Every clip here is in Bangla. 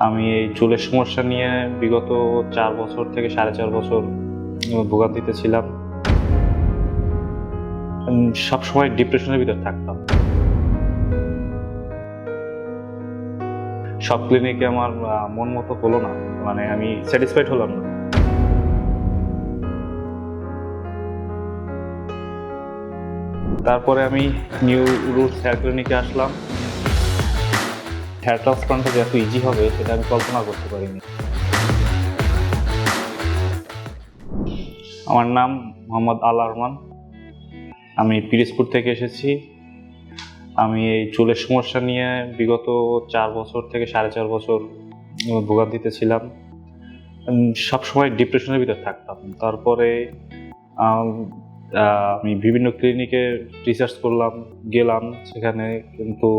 আমি এই চুলের সমস্যা নিয়ে বিগত 4 বছর থেকে 4.5 বছর ভোগান্তিতে ছিলাম। সবসময় ডিপ্রেশনের ভিতর থাকতাম। সব ক্লিনিকে আমার মন মতো হলো না, মানে আমি স্যাটিসফাইড হলাম না। তারপরে আমি নিউ রুটস হেয়ার ক্লিনিকে আসলাম। হেয়ার ট্রান্সপ্লান্টটা যে এত ইজি হবে সেটা আমি কল্পনা করতে পারিনি। আমার নাম মোহাম্মদ আল আরমান। আমি পিরোজপুর থেকে এসেছি। আমি এই চুলের সমস্যা নিয়ে বিগত 4 বছর থেকে 4.5 বছর ভোগান্তিতে ছিলাম। সবসময় ডিপ্রেশনের ভিতর থাকতাম। তারপরে আমি বিভিন্ন ক্লিনিকে রিসার্চ করলাম, গেলাম সেখানে, কিন্তু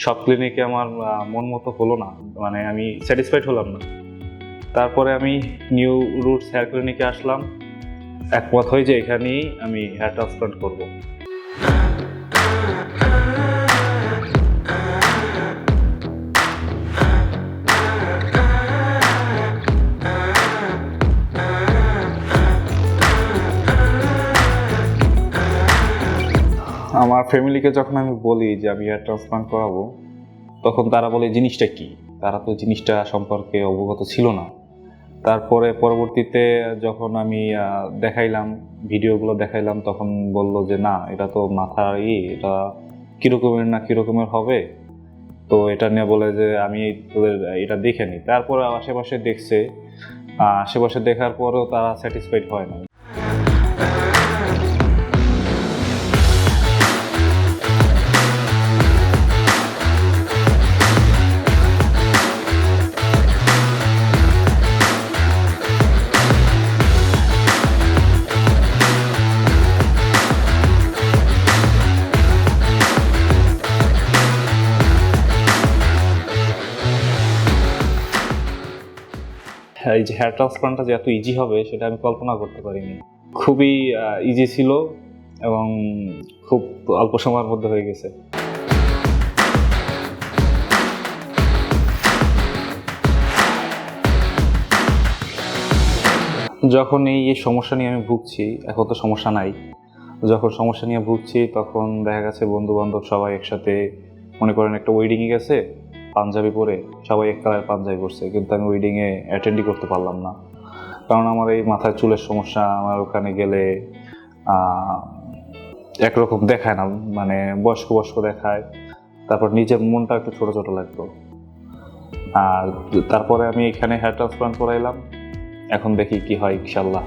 সব ক্লিনিকে আমার মন মতো হলো না, মানে আমি স্যাটিসফাইড হলাম না। তারপরে আমি নিউ রুটস হেয়ার ক্লিনিকে আসলাম। একমত হই যে এখানেই আমি হেয়ার ট্রান্সপ্লান্ট করব। আমার ফ্যামিলিকে যখন আমি বলি যে আমি হেয়ার ট্রান্সপ্লান্ট করাবো, তখন তারা বলে জিনিসটা কি, তারা তো জিনিসটা সম্পর্কে অবগত ছিল না। তারপরে পরবর্তীতে যখন আমি দেখাইলাম, ভিডিওগুলো দেখাইলাম, তখন বলল যে না, এটা তো মাথার এটা কীরকমের না কীরকমের হবে। তো এটা নিয়ে বলে যে আমি তোদের এটা দেখে নিই। তারপরে আশেপাশে দেখছে, আশেপাশে দেখার পরেও তারা স্যাটিসফাইড হয় না। এই যে হেয়ার ট্রান্সপ্লান্টটা যে এত ইজি হবে সেটা আমি কল্পনা করতে পারিনি। খুবই ইজি ছিল এবং খুব অল্প সময়ের মধ্যে হয়ে গেছে। যখন এই সমস্যা নিয়ে আমি ভুগছি, এখন তো সমস্যা নাই, যখন সমস্যা নিয়ে ভুগছি তখন দেখা গেছে বন্ধু বান্ধব সবাই একসাথে, মনে করেন একটা ওয়েডিংয়ে গেছে, পাঞ্জাবি পরে সবাই এক কালার পাঞ্জাবি পরছে, কিন্তু আমি ওয়েডিংয়ে অ্যাটেন্ডই করতে পারলাম না, কারণ আমার এই মাথায় চুলের সমস্যা। আমার ওখানে গেলে একরকম দেখায় না, মানে বয়স্ক বয়স্ক দেখায়। তারপর নিজের মনটা একটু ছোট ছোট লাগতো। আর তারপরে আমি এখানে হেয়ার ট্রান্সপ্লান্ট করাইলাম, এখন দেখি কি হয় ইনশাল্লাহ।